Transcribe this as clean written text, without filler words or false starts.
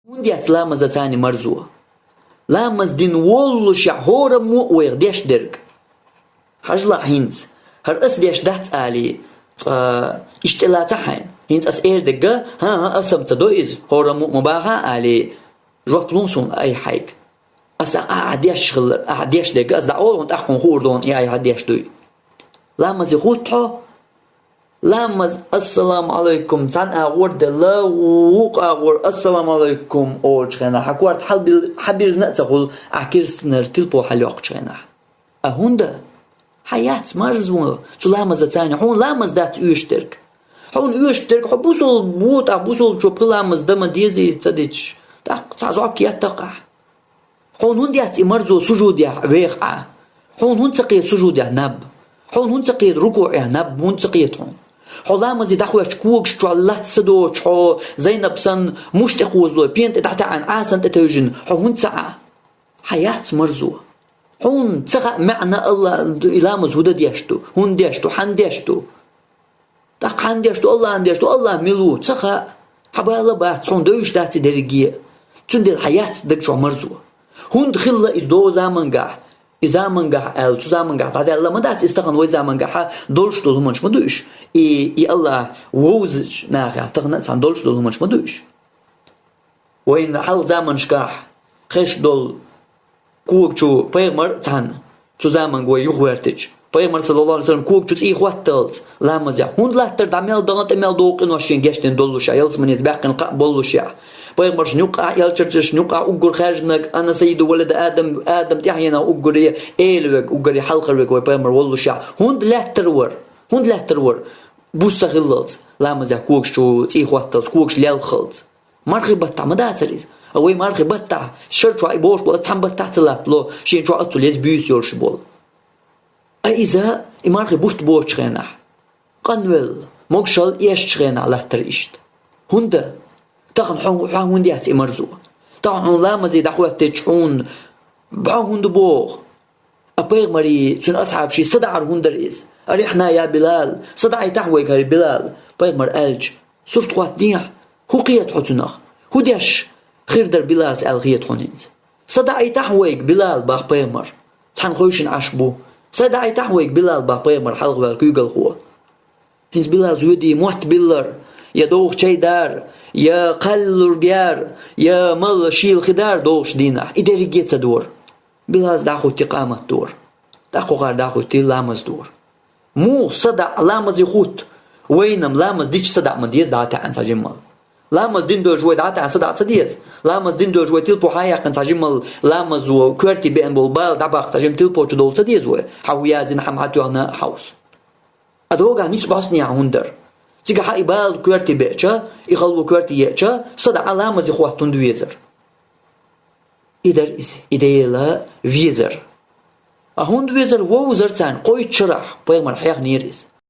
هنديات لامز ثاني مرزوه لامز دين والله شهورا مو ويغديش درك حجلا هينز هر اس ديش دات علي اشتلا تحين هينز اس اير دقة ها اسم تدويز هورا مو مباها علي روح بلونسون اي حيك اصلا اعديش شغل اعديش دقة اصلا اول وانت احكم خوردون اي عديش دوي لامز يخوتحو لامز السلام عليكم تان اغورد الله ووق اغور السلام عليكم اول شخينا حكوارت حبير زنقتقل اعكيرسنر تلبو حلوق شخينا اهوندا حياة مرزو تو لامز تاني حون لامز دات يشترك حون يشترك حبوصل بوت حبوصل شو بلامز دم ديزي تديش تعزوك يتقع حون هنديات مرزو سجود يا ويقع حون هون تقيت سجود يا نب حون هون تقيت ركوع يا نب هون تقيت هون حلامز يدخل شكوك شو الله تصدو شو زينب سن مش تقوزلو بينت تحت عن عاسن تتوجن حون تسعى حياة مرزو حون تسعى معنى الله إلامز هو ديشتو هون ديشتو حن ديشتو تق حن ديشتو الله ملو تسعى حبالا بات حون دوش دات درجية تندي الحياة دك مرزو هون دخل إزدو زمن قاع إذا من قاع تو زمن قاع بعد الله ما دات استغن وزمن قاع دولش دول منش ما دوش إي الله ووزج ناقع تغنى سان دولش دول منش ما دوش وين حال زمن شكاح خش دول كوك شو بيغمر تان تو زمن قوي يغويرتج بيغمر صلى الله عليه وسلم كوك شو تي خواتلت لا مزع هون لا تر دعمل دغنت امل دوقن وشين جشتن دولش يلس من يزبقن قبولش يا بيغمر شنوقع يلشرش شنوقع أقول خارجنك أنا سيد ولد آدم تحينا أقول إيلوك أقول حلقك وبيغمر والله شع هون لا ترور بوسا غلط لا مزع كوك شو تي خواتلت كوكش ليل خلط مارخي بطع ما داتريز أوي مارخي بطع شرط واي بوش بول تحم بطع تلات لو شين شو أتو ليز بيوس يورش بول أيزا مارخي بوشت بوش خينح قنول موكشل إيش خينح لا تريشت هوندا تاخن حون ديات مرزو تاخن لا مزي دعوات تجحون بعون دبوغ أبيغ مري تون أصحاب شي صدع هندريز أريحنا يا بلال صدعي تحويك هاري بلال بيغ مر ألج صرت قوات نيح هو قيت حتناخ هو ديش خير در بلال سأل قيت حنينز صدعي تحويك بلال باق بيغ مر تحن خوشن عشبو صدعي تحويك بلال باق بيغ مر حلق بالكيوغل هو هنز بلال زودي موت بلر يا دوغ شي دار يا قل رجار يا مل شيل خدار دوش دينا إداري جيت دور بلاز داخو تقامة دور داخو غار داخو لامز دور مو صدع لامز يخوت وينم لامز ديش صدع مديز داتا عن سجمل لامز دين دور جوي داتا عن صدع صديز لامز دين دور جوي تلبو حياق عن سجمل لامز وكورتي بين بالبال دباق سجم تلبو جدول صديز وي حويازين حمحاتو هنا حوس أدوغا نيس باسني عندر تيجا حق بال كورتي بيتشا يخلو كورتي يتشا صدع علامة إخواتون دويزر إديلا فيزر أهون دويزر ووزر تان قوي تشرح بيغمر حياق نيريز